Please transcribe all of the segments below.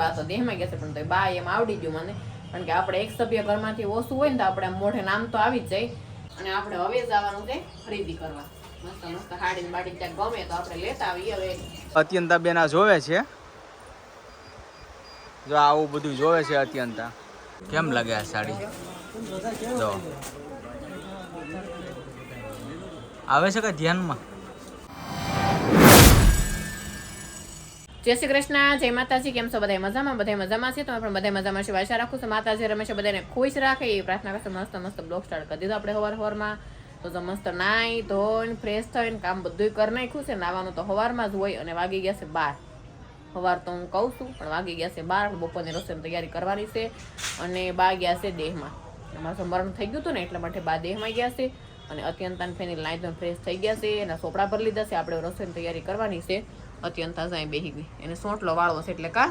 બા તો દેહમાં ગયા છે પણ તો બા એમ આવડી ગયું મને, કારણ કે આપણે એક સભ્ય ઘરમાંથી ઓછું હોય ને તો આપણે મોઢે નામ તો આવી જ જાય. અને આપણે હવે જવાનું છે ખરીદી કરવા. મસ્ત મસ્ત હાડી બાડી ક્યાંક ગમે તો આપણે લેતા આવીએ. હવે અત્યંતા બેન આ જોવે છે, જો આવું બધું જોવે છે અત્યંતા. કેમ લાગે આ સાડી? જો આવે છે કે ધ્યાનમાં? જય શ્રી કૃષ્ણ, જય માતાજી. કેમ છો બધા? મજામાં? બધા મજામાં છે? તમે પણ બધા મજામાં છે? આશા રાખું છું માતાજી રમેશ બધાને ખુશ રાખે એ પ્રાર્થના કરશે. મસ્ત મસ્ત બ્લોગ સ્ટાર્ટ કરી દીધો આપણે સવારમાં. તો મસ્ત નાઈ ધોઈને ફ્રેશ થઈને કામ બધું કરી નાખ્યું છે. નાવાનું તો સવારમાં જ હોય અને વાગી ગયા છે 12. સવાર તો હું કહું છું પણ વાગી ગયા છે 12. બપોરની રસોઈની તૈયારી કરવાની છે અને બા ગયા છે દેહમાં. અમારું મરણ થઈ ગયું હતું ને એટલા માટે બા દેહમાં ગયા છે. અને અત્યંતાન ફેની નાઈ ધોઈને ફ્રેશ થઈ ગયા છે. એના સોપડા ભરી લીધા છે. આપણે રસોઈની તૈયારી કરવાની છે. અત્યંતા જાય બેહી ગઈ, એને સોટલો વાળવો છે એટલે કા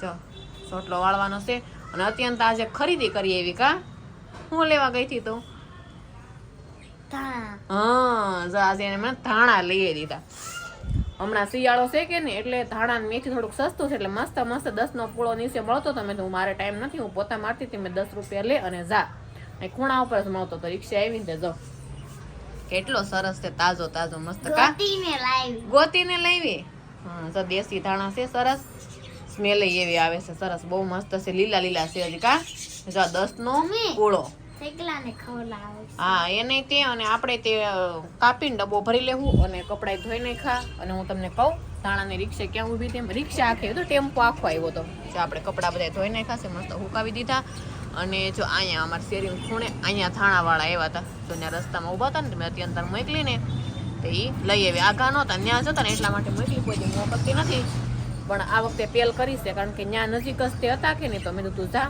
જો સોટલો વાળવાનો છે. અને અત્યંતા આજે ખરીદી કરી એવી કા હું લેવા ગઈ હતી તો આજે એને મને ધાણા લઈ દીધા. હમણાં શિયાળો છે કે ને એટલે ધાણા મેથી થોડુંક સસ્તું છે એટલે મસ્ત મસ્ત 10નો પૂળો નીચે મળતો હતો. હું મારે ટાઈમ નથી, હું પોતા મારતી હતી. મેં 10 રૂપિયા લે અને જા ખૂણા ઉપર જ મળતો તો રિક્ષા આવી ને જો કેટલો સરસ છે, તાજો તાજો મસ્ત કા ગોતીને લાવી. હા તો દેશી ધાણા છે, સરસ સ્મેલ એવી આવે છે, સરસ બહુ મસ્ત છે, લીલા લીલા છે હજી કા. જો 10નો પૂળો. હા એને તે અને આપણે તે કાપીને ડબ્બો ભરી લેવું અને કપડાં ધોઈ નાખ્યા. અને હું તમને કહું ધાણાની રિક્ષા ક્યાં ઊભી હતી? રિક્ષા આખી તો ટેમ્પો આખો આવ્યો હતો. જો આપણે કપડાં બધા ધોઈ નાખ્યા છે, મસ્ત હુકાવી દીધા. અને જો અહીંયા અમારા શેરી ખૂણે અહીંયા થાણાવાળા આવ્યા હતા. જો ત્યાં રસ્તામાં ઊભા હતા ને મેં અત્યંતા મોકલી ને તો એ લઈ આવી. આઘા નહોતા ત્યાં જતા ને એટલા માટે મોકલી. કોઈ મોકલતી નથી પણ આ વખતે પહેલ કરી છે કારણ કે ત્યાં નજીક જ તે હતા કે નહીં. તો મેં તું જા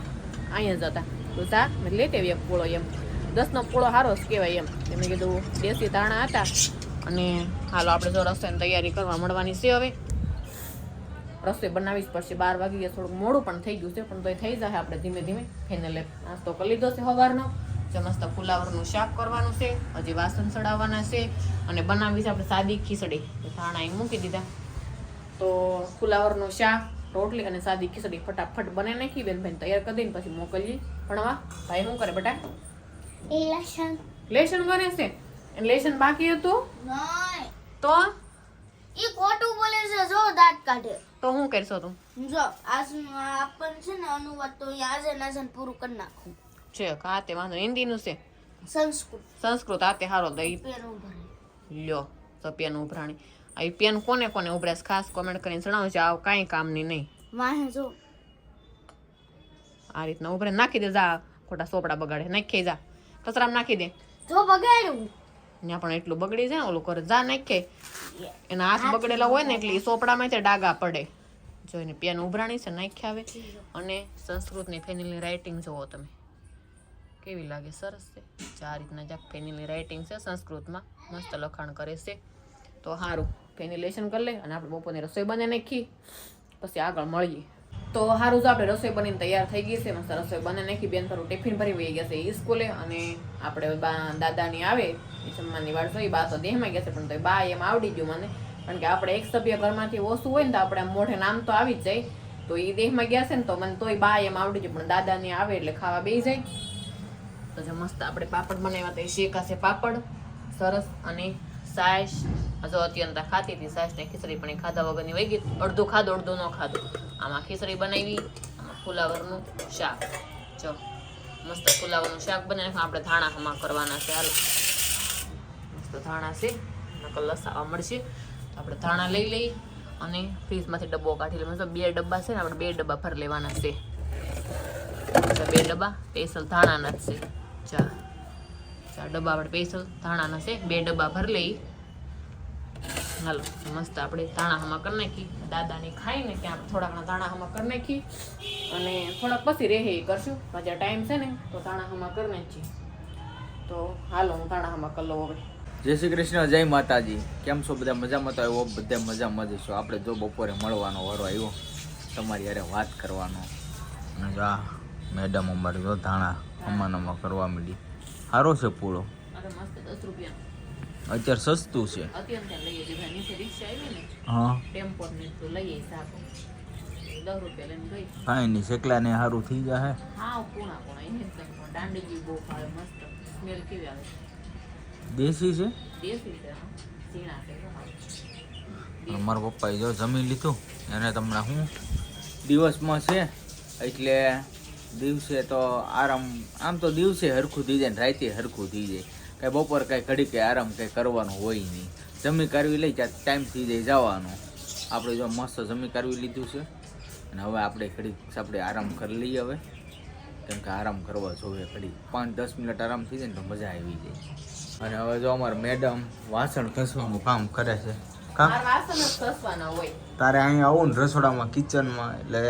અહીંયા જતા તું જા મેં લેતે આવી એક પૂળો. એમ 10નો પૂળો સારો જ કહેવાય. એમ મેં કીધું દેશી ધાણા હતા. અને હાલો આપણે જો રસોઈની તૈયારી કરવા મળવાની છે. હવે રસોઈ બનાવી જ પડશે. 12 વાગી ગયા, થોડુંક મોડું પણ થઈ ગયું છે પણ તોય થઈ જાય. આપણે ધીમે ધીમે ફેનલે નાસ્તો કરી લીધો છે સવારનો. જે મસ્ત ફુલાવરનું શાક કરવાનું છે, હજી વાસણ ચડાવવાના છે અને બનાવી છે આપણે સાદી ખીચડી. ધાણા અહીં મૂકી દીધા તો ફુલાવરનું શાક, રોટલી અને સાદી ખીચડી ફટાફટ બને નાખી. બેન ભાઈ તૈયાર કરી દઈને પછી મોકલીએ ભણવા. ભાઈ શું કરે બેટા? લેશન કરે છે. લેશન બાકી હતું તો ઈ ખોટું બોલે છે. જો દાંત કાઢે તો શું કરશો તું? જો આપણ છે ને અનુવાદ તો આજે નાજન પૂરું કરી નાખું છે. કાતે વાંધો હિન્દીનું છે, સંસ્કૃત આતે હારો દઈ લ્યો. તો પેન ઉભરાણી આ પેન કોને કોને ઉભરાશ ખાસ કોમેન્ટ કરીને જણાવજો. આવ કાંઈ કામની નહીં. વાહે જો આ રીતના ઉભરે નાખી દે. જા ખોટા સોપડા બગાડે નાખી જા કચરામાં નાખી દે. જો બગાડ્યું ત્યાં પણ એટલું બગડી જાય ઓલું કરે જા નાખે. એના હાથ બગડેલા હોય ને એટલે સોપડામાં તે ડાગા પડે. જોઈને પેન ઉભરાણી છે નાખ્યા આવે. અને સંસ્કૃતની ફેનિલની રાઇટિંગ જોવો તમે કેવી લાગે, સરસ છે. આ રીતના જ્યાં ફેનિલની રાઇટિંગ છે સંસ્કૃતમાં મસ્ત લખાણ કરે છે. તો સારું ફેનિલેશન કરી લે અને આપણે બપોરની રસોઈ બને નાખી પછી આગળ મળીએ. તો સારું જો આપણે રસોઈ બનીને તૈયાર થઈ ગઈ છે. મસ્ત રસોઈ બને નાખી. બેન તારું ટિફિન ભરી વહી ગયા છે એ સ્કૂલે. અને આપણે દાદાની આવે એ જમવાની વાળ જોઈ. બા તો દેહમાં ગયા છે પણ તો બા એમ આવડી ગયું મને, કારણ કે આપણે એક સભ્ય ઘરમાંથી ઓછું હોય ને તો આપણે મોઢે નામ તો આવી જ જાય. તો એ દેહમાં ગયા છે ને તો મને તોય બા એમ આવડી ગયું. પણ દાદાની આવે એટલે ખાવા બેસી જાય. તો જે મસ્ત આપણે પાપડ બનાવ્યા તો એ શેકા છે પાપડ સરસ. અને સાસ જો અત્યંતા ખાતી હતી સાસ ને ખીચડી પણ એ ખાધા વગરની વહી ગઈ. અડધું ખાધું અડધું ન ખાધું. આમાં ખીચડી બનાવી, આમાં ફુલાવરનું શાક. જો મસ્ત ફુલાવરનું શાક બનાવી. આપણે ધાણા હમા કરવાના છે. હાલો મસ્ત ધાણા છે, નકલ લસાવા મળશે. તો આપણે ધાણા લઈ લઈ અને ફ્રીજમાંથી ડબ્બો કાઢી લઈએ. 2 ડબ્બા છે ને આપણે 2 ડબ્બા ભરી લેવાના છે. 2 ડબ્બા સ્પેશિયલ ધાણાના જ છે. ચાર ડબ્બા આપણે સ્પેશિયલ ધાણાના છે. 2 ડબ્બા ભરી લઈ. હાલો મસ્ત આપણે ધાણા હમા કરી નાખી. દાદાની ખાઈને ત્યાં આપણે થોડા ઘણા ધાણા હમા કરી નાખી અને થોડાક પછી રહે એ કરશું. પાછા ટાઈમ છે ને તો ધાણા હમા કરી નાખીએ. તો હાલો હું ધાણા હમા કરી લઉં હવે. જય શ્રી કૃષ્ણ, જય માતાજી. કેમ છો બધા? મજામાં તો આવ્યો બધા મજામાં જ છો. આપણે જો બપોરે મળવાનો વારો આવ્યો, તમારી યારે વાત કરવાનો. અને જો આ મેડમ અમારી જો ધાણા હમાનામાં કરવા માંડી. સારો છે પૂળો, મસ્ત 10 રૂપિયા અત્યારે સસ્તું છે. અત્યારે લઈએ દીધા. નીચે રિક્ષા આવી ને હા ટેમ્પો ને તો લઈએ સાહેબ. રૂપિયા લઈને ગઈ. હા એની શેકલા ને સારું થઈ જાય. હા પૂણા પૂણા એને જ કંઈ પણ દાંડી બી બહુ ભાવે મસ્ત સ્મેલ કેવી આવે દેશી છે. દેશી છે હા. ઝીણા છે હા. મારા પપ્પાએ જો જમી લીધું એને તમને શું દિવસમાં છે એટલે દિવસે તો આરામ આમ તો દિવસે હરખું થઈ જાય ને રાતે હરખું થઈ જાય કાંઈ બપોર કાંઈ ઘડી કે આરામ કંઈ કરવાનું હોય નહીં જમી કરવી લઈ ત્યાં ટાઈમ થઈ જાય જવાનું આપણે જો મસ્ત જમી કરવી લીધું છે અને હવે આપણે ઘડીક આપણે આરામ કરી લઈએ હવે કેમ કે આરામ કરવા જોઈએ ઘડીક 5-10 મિનિટ આરામ થઈ જાય ને તો મજા આવી જાય અને હવે જો અમારા મેડમ વાસણ ઘસવાનું કામ કરે છે મારે વાસણ જ ઘસવાના હોય. તારે અહીંયા આવું ને રસોડામાં કિચનમાં એટલે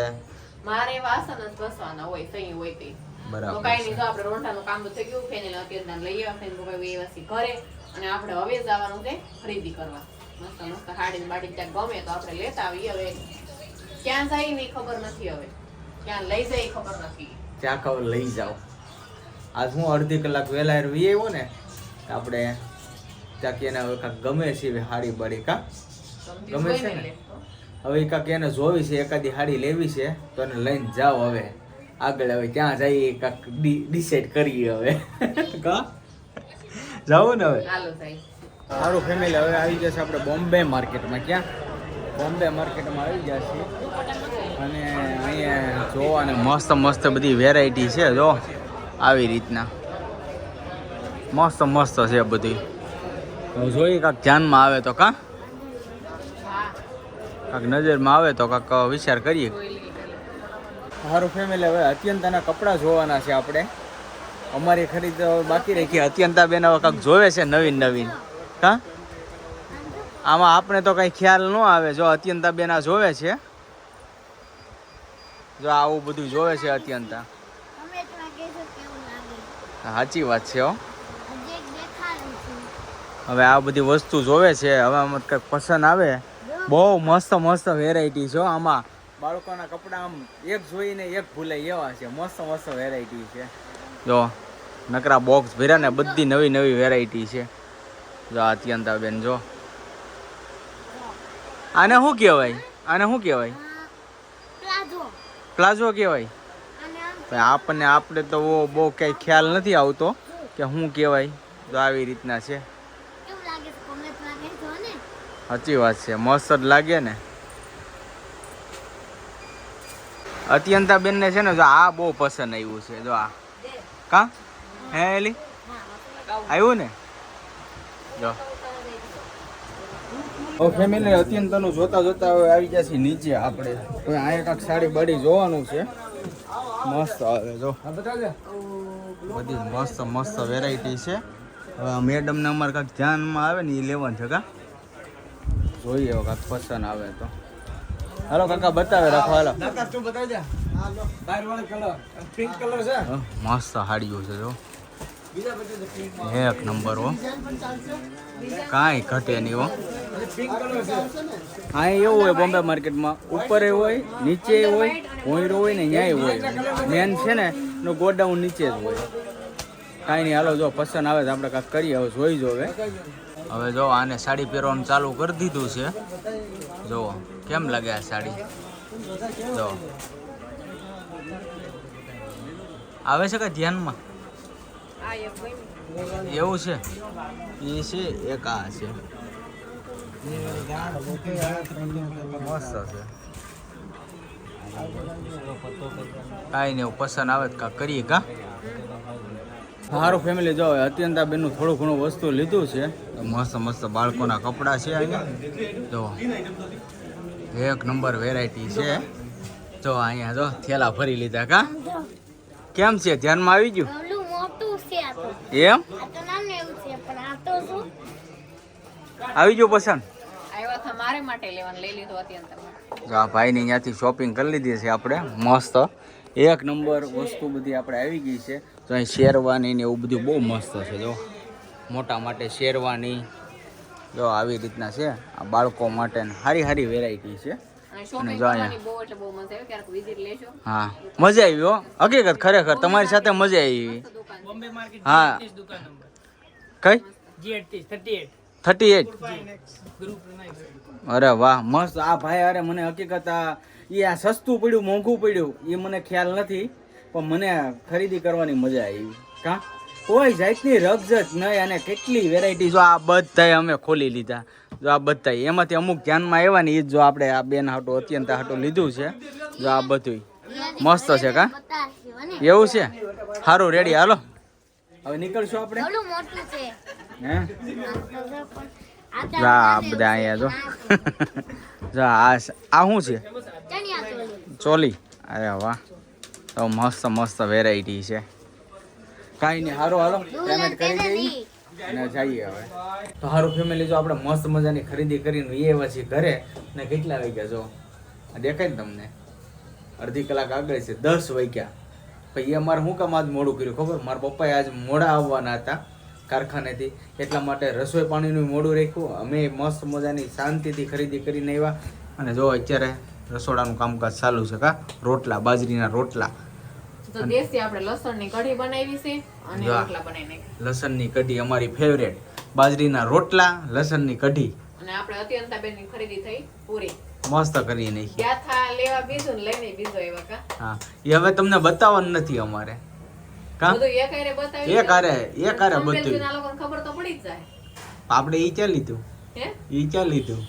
મારે વાસણ જ ઘસવાના હોય સહી હોય તે. બરાબર તો કાંઈ નહીં તો આપણે રોંઢાનું કામ તો થઈ ગયું ફેનેલ અત્યારે લઈ આવ્યા ફેન કોઈ વ્યવસ્થિત ઘરે અને આપણે હવે જવાનું છે ખરીદી કરવા મસ્ત મસ્ત હાડી બાડી ક્યાંક ગમે તો આપણે લેતા આવીએ હવે ક્યાં જાય નહીં ખબર નથી હવે ક્યાં લઈ જાય ખબર નથી. ત્યાં ખબર લઈ જાઓ આજ હું અડધી કલાક વહેલા આવી આવ્યો ને આપણે ત્યાં કે એને હવે કાંઈક ગમે છે એવી હાડી બાડી કા ગમે છે ને હવે કાંઈક એને જોવી છે એકાદી હાડી લેવી છે તો એને લઈને જાઓ હવે આગળ હવે ત્યાં જઈએ કાંઈક ડિસાઈડ કરીએ હવે કા જાવું ને હવે ચાલો સાહેબ. સારું ફેમિલી હવે આવી જશે આપણે બોમ્બે માર્કેટમાં ક્યાં બોમ્બે માર્કેટમાં આવી જશે અને અહીંયા જોવાને મસ્ત મસ્ત બધી વેરાયટી છે જો આવી રીતના મસ્ત મસ્ત છે બધી જોઈએ કાંક ધ્યાનમાં આવે તો કાં કાંક નજરમાં આવે તો કાંક વિચાર કરીએ. સારું ફેમિલી હવે અત્યંતાના કપડાં જોવાના છે આપણે અમારી ખરીદ બાકી રાખી અત્યંતા બેન હવે કાંક જોવે છે નવીન નવીન હા આમાં આપણે તો કંઈ ખ્યાલ ન આવે જો અત્યંતા બેન આ જોવે છે જો આવું બધું જોવે છે અત્યંતા સાચી વાત છે હો. હવે આ બધી વસ્તુ જોવે છે હવે આમાં કંઈક પસંદ આવે બહુ મસ્ત મસ્ત વેરાયટી છે આમાં બાળકોના કપડાં આમ એક જોઈને એક ભૂલાય એવા છે મસ્ત મસ્ત વેરાયટી છે જો નકરા બોક્સ ભર્યા ને બધી નવી નવી વેરાયટી છે જો અત્યંતા બેન જો આને શું કહેવાય આને શું કહેવાય પ્લાઝો કહેવાય આપણને આપણે તો બહુ કંઈ ખ્યાલ નથી આવતો કે શું કહેવાય તો આવી રીતના છે સાચી વાત છે મસ્ત જ લાગે ને અત્યંતા બેન ને છે ને જો આ બહુ પસંદ આવ્યું છે જો આ કા હે એલી આવ્યું ને જો ફેમિલી અત્યંતાનું જોતા જોતા હવે આવી જશે નીચે આપણે હવે અહીંયા કાંઈક સાડી બાડી જોવાનું છે મસ્ત આવે જો બધી મસ્ત મસ્ત વેરાયટી છે હવે મેડમને અમારે કાંઈક ધ્યાનમાં આવે ને એ લેવાનું છે કા જોઈએ હવે કાંઈક પસંદ આવે તો હાલો કાકા બતાવે રાખો હાલો મસ્ત હાડીઓ છે જો એક નંબર હો કાંઈ ઘટે નહીં હો હા એવું હોય બોમ્બે માર્કેટમાં ઉપર હોય નીચે હોય ભોંયરો હોય ને ન્યાય હોય મેન છે ને એનું ગોડાઉન નીચે જ હોય કાંઈ નહીં હાલો જો પસંદ આવે તો આપણે કાંઈક કરીએ હવે જોઈ જો હવે જો આને સાડી પહેરવાનું ચાલુ કરી દીધું છે જો કેમ લાગે આ સાડી જો આવે છે કઈ ધ્યાનમાં એવું છે એ છે એક આ છે મસ્ત છે કાંઈ નહીં પસંદ આવે તો કાંઈક કરીએ કા સારું ફેમિલી જો અત્યંતા બેનનું થોડું ઘણું વસ્તુ લીધું છે મસ્ત મસ્ત બાળકોના કપડાં છે અહીંયા જો એક નંબર વેરાયટી છે જો અહીંયા જો થેલા ભરી લીધા કા કેમ છે ધ્યાનમાં આવી ગયું એમ આવી ગયું પસંદ મારે માટે લેવાનું લઈ લીધું અત્યંત. જો આ ભાઈની અહીંયાથી શોપિંગ કરી લીધી છે આપણે મસ્ત એક નંબર વસ્તુ બધી આપણે આવી ગઈ છે તો અહીં શેરવાની ને એવું બધું બહુ મસ્ત છે જો મોટા માટે શેરવાની જો આવી રીતના છે આ બાળકો માટે સારી સારી વેરાયટી છે અને જો અહીંયા હા મજા આવી હો હકીકત ખરેખર તમારી સાથે મજા આવી હા કઈ 38 અરે વાહ મસ્ત આ ભાઈ અરે મને હકીકત આ એ આ સસ્તું પડ્યું મોંઘું પડ્યું એ મને ખ્યાલ નથી, પણ મને ખરીદી કરવાની મજા આવી. કા કોઈ જાતની રગજગ નહીં, અને કેટલી વેરાયટી. જો આ બધાય અમે ખોલી લીધા. જો આ બધાય એમાંથી અમુક ધ્યાનમાં આવ્યા ને એ જ જો આપણે આ બેન હાટો અત્યંત હાટો લીધું છે. જો આ બધું મસ્ત છે. કા એવું છે? સારું, રેડી, હાલો હવે નીકળશું આપણે. ઓલું મોટું છે હે જો આ બધા અહીંયા જો જો આ શું છે? ચણિયા ચોળી. ચોલી. અરે વાહ, તો મસ્ત મસ્ત વેરાયટી છે. કાંઈ નહીં, સારું, હાલો પેમેન્ટ કરી દઈએ અને જઈએ હવે. તો સારું ફેમિલી, જો આપણે મસ્ત મજાની ખરીદી કરીને એ પછી ઘરે ને કેટલા વાગ્યા જો દેખાય ને તમને, અડધી કલાક આગળ છે, 10 વાગ્યા. પછી એ અમારે શું કામ આજ મોડું કર્યું ખબર? મારા પપ્પાએ આજ મોડા આવવાના હતા કારખાનેથી, એટલા માટે રસોઈ પાણીનું મોડું રાખ્યું. અમે મસ્ત મજાની શાંતિથી ખરીદી કરીને આવ્યા. અને જો અત્યારે રસોડાનું કામકાજ ચાલુ છે. કા રોટલા, બાજરીના રોટલા, તો દેશી આપણે લસણની કઢી બનાવી છે અને રોટલા બનાવી નાખ્યા. લસણની કઢી અમારી ફેવરેટ. બાજરીના રોટલા, લસણની કઢી. અને આપણે અત્યંતાબેનની ખરીદી થઈ પૂરી. મસ્ત કરી નાખી. ગયા થા લેવા બીજું ને લઈને બીજો આવ્યા. કા હા, એ હવે તમને બતાવવાનું નથી અમારે. કા બધું એક હારે બતાવી એક હારે બધું. આ લોકોને ખબર તો પડી જ જાય. આપણે ઈ ચા લીધું, હે ઈ ચા લીધું,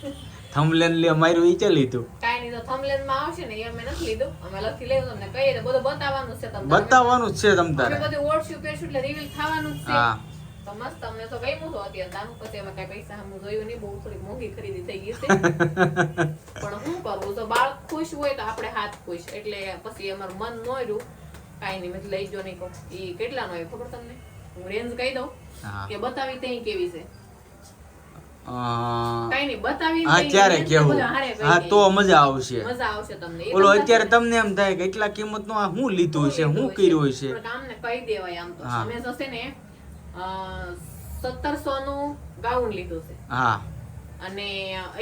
થંબલેન લે માર્યું ઈ ચા લીધું. કાઈ નહીં, તો થંબનેલ માં આવશે ને એ અમે નથી લીધું, અમે લખી લેવું તમને કહીએ તો બધું બતાવવાનું છે તમને. બતાવવાનું જ છે તમ અમે તારે. બધું ઓળશું પેશું એટલે રિવીલ થવાનું જ છે. હા, તો મસ્ત અમને તો ગમ્યું તો અત્યારે આનું પછી અમે કઈ પૈસા હમું જોયું નહીં, બહુ થોડી મોંઘી ખરીદી થઈ ગઈ છે. પણ શું કરવું, તો બાળક ખુશ હોય તો આપણે હાથ ખુશ, એટલે પછી અમારું મન ન રહ્યું કાઈ નહીં, મેં લઈ જો નહીં કહું. ઈ કેટલાનો હોય ખબર તમને? હું રેન્જ કહી દઉં હા. કે બતાવી તઈ કેવી છે. અ, કાઈ નહીં, બતાવી હા તઈ ત્યારે range કેવું. બધા હારે કહી હા, દઈએ. તો મજા આવશે. મજા આવશે તમને. એ ઓલો તમને અત્યારે તમને એમ થાય કે એટલા કિંમત નું આ શું લીધું છે, શું કર્યું છે. પણ કામને કહી દેવાય આમ તો. હા. અમે જશે ને 1700 નું ગાઉન લીધું છે હા, અને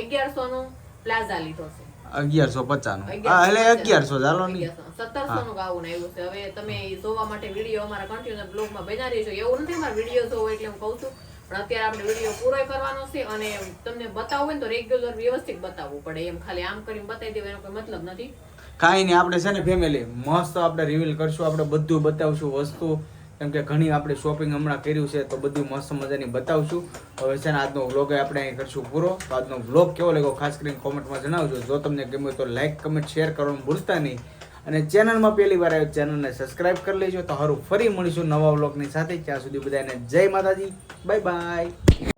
1100 નું પ્લાઝા લીધો છે. 1150 નું. હા, એટલે 1100 ચાલો નહીં. 1700 નું ગાઉન આવ્યું છે. હવે તમે ઈ જોવા માટે વિડીયો અમારા કન્ટિન્યુઅસ બ્લોગમાં બના રહેજો. એવું નથી મારા વિડીયો જોવો એટલે હું કહું છું, પણ અત્યારે આપણે વિડીયો પૂરો કરવાનો છે અને તમને બતાવવું હોય ને તો રેગ્યુલર વ્યવસ્થિત બતાવવું પડે. એમ ખાલી આમ કરીને બતાવી દેવા એનો કોઈ મતલબ નથી. કાંઈ નહીં, આપણે છે ને ફેમિલી મસ્ત આપણે રિવીલ કરશું, આપણે બધું બતાવશું વસ્તુ, કેમ કે ઘણી આપણે શોપિંગ હમણાં કર્યું છે તો બધું મસ્ત મજાની બતાવશું. હવે છે ને આજનો વ્લોગ આપણે અહીં કરશું પૂરો. તો આજનો વ્લોગ કેવો લાગ્યો ખાસ કરીને કોમેન્ટમાં જણાવજો. જો તમને ગમ્યું તો લાઈક, કમેન્ટ, શેર કરવાનું ભૂલતા નહીં. અને ચેનલમાં પહેલી વાર આવ્યો ચેનલને સબસ્ક્રાઇબ કરી લેજો. તો સારું, ફરી મળીશું નવા વ્લોગની સાથે. ત્યાં સુધી બધાને જય માતાજી, બાય બાય.